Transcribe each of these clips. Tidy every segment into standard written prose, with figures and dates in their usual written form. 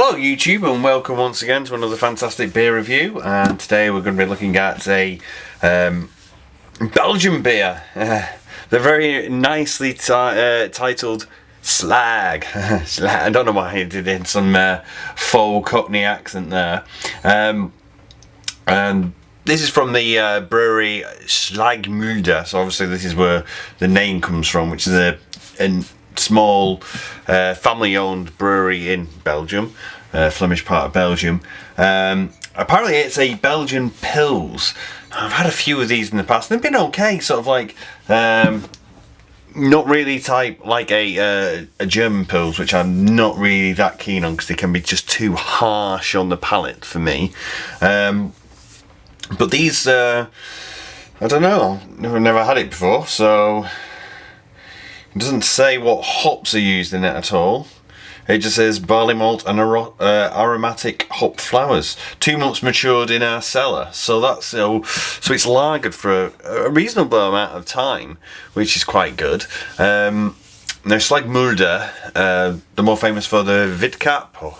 Hello YouTube, and welcome once again to another fantastic beer review. And today we're going to be looking at a Belgian beer. They're very nicely titled Slag. I don't know why I did it in some faux cockney accent there. And this is from the brewery Slaghmuylder. So obviously this is where the name comes from, which is a small family-owned brewery in Belgium, Flemish part of Belgium. Apparently it's a Belgian Pils. I've had a few of these in the past and they've been okay, sort of like not really type like a German Pils, which I'm not really that keen on because they can be just too harsh on the palate for me. But these I don't know, I've never had it before, so it doesn't say what hops are used in it at all. It just says barley malt and aromatic hop flowers. 2 months matured in our cellar. So that's so it's lagered for a reasonable amount of time, which is quite good. Now Slaghmuylder, they're more famous for the Witkap, or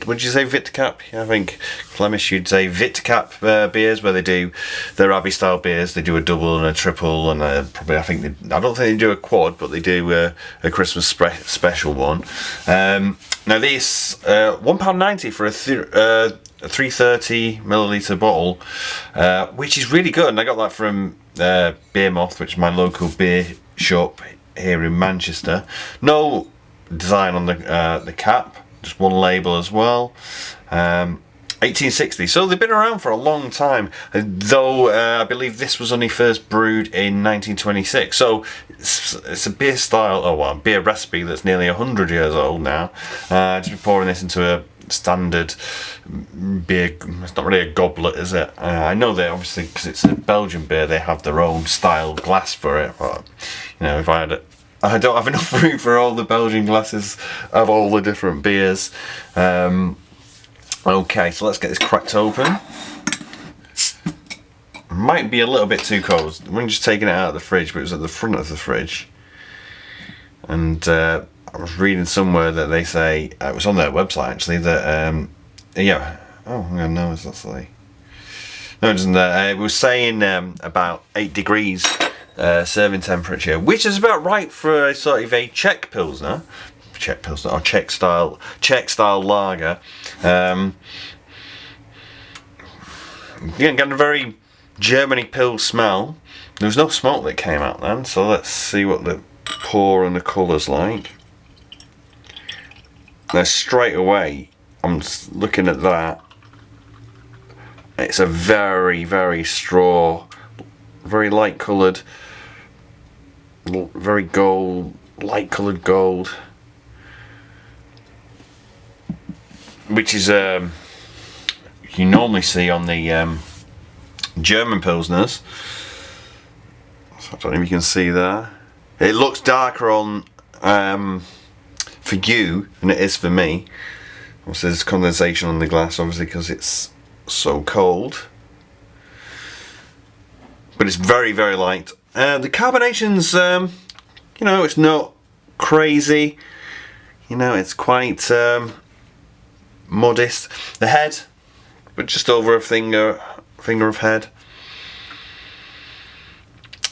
would you say Witkap? Yeah, I think Flemish you'd say Witkap beers, where they do their Abbey style beers. They do a double and a triple, and probably I don't think they do a quad, but they do a Christmas special one. Now this £1.90 for a 330 milliliter bottle, which is really good, and I got that from Beer Moth, which is my local beer shop here in Manchester. No design on the cap, just one label as well. 1860, so they've been around for a long time, though I believe this was only first brewed in 1926, so it's a beer style, beer recipe that's nearly 100 years old now. Just be pouring this into a standard beer. It's not really a goblet, is it? I know they obviously, because it's a Belgian beer, they have their own style glass for it, but you know, if I don't have enough room for all the Belgian glasses of all the different beers. Okay, so let's get this cracked open. Might be a little bit too cold. We're just taking it out of the fridge, but it was at the front of the fridge. And I was reading somewhere that they say, it was on their website actually, that, yeah, oh, no, it's not silly. No, it doesn't. It was saying about 8 degrees serving temperature, which is about right for a sort of a Czech Pilsner. Or Czech style lager. Getting a very Germany Pils smell. There was no smoke that came out then, so let's see what the pour and the colour's like. Now straight away, I'm just looking at that. It's a very, very very light coloured, very light coloured gold. Which is you normally see on the German Pilsners. So I don't know if you can see there. It looks darker on for you than it is for me. Also, there's condensation on the glass, obviously, because it's so cold. But it's very, very light. The carbonation's, you know, it's not crazy. You know, it's quite modest. The head, but just over a finger of head.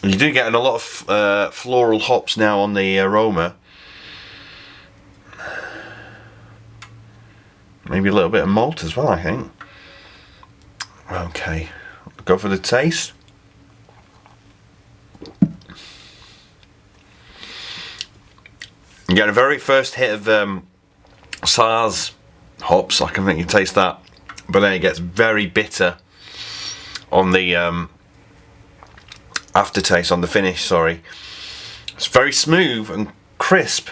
You do get a lot of floral hops now on the aroma. Maybe a little bit of malt as well, I think. Okay, go for the taste. You get a very first hit of Saaz hops, I can think you taste that, but then it gets very bitter on the aftertaste, on the finish, sorry. It's very smooth and crisp,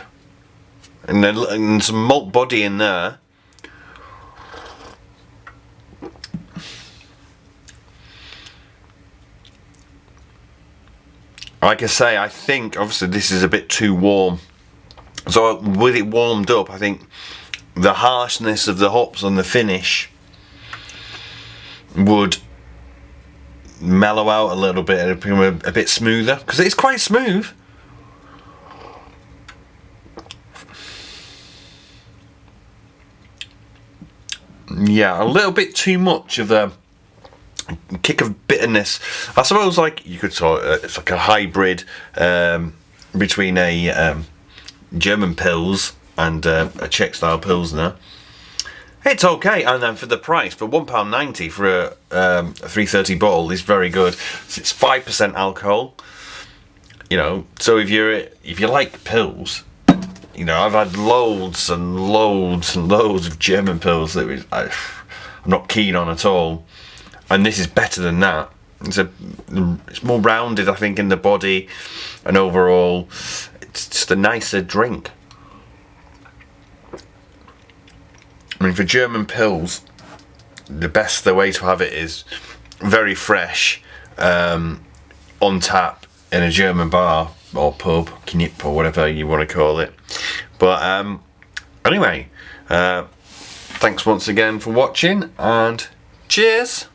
and then some malt body in there. Like I say, I think obviously this is a bit too warm, so with it warmed up, I think the harshness of the hops on the finish would mellow out a little bit and become a bit smoother, because it's quite smooth. yeah, a little bit too much of a kick of bitterness. I suppose, like, you could sort it's like a hybrid between a German Pils and a Czech style Pilsner. It's okay, and then for the price, for £1.90 for a 330 bottle is very good. So it's 5% alcohol. You know, so if you like Pils, you know, I've had loads and loads and loads of German Pils that I'm not keen on at all, and this is better than that. It's more rounded, I think, in the body, and overall, it's just a nicer drink. I mean, for German Pils, the way to have it is very fresh, on tap in a German bar or pub, Knip or whatever you want to call it. But anyway, thanks once again for watching, and cheers.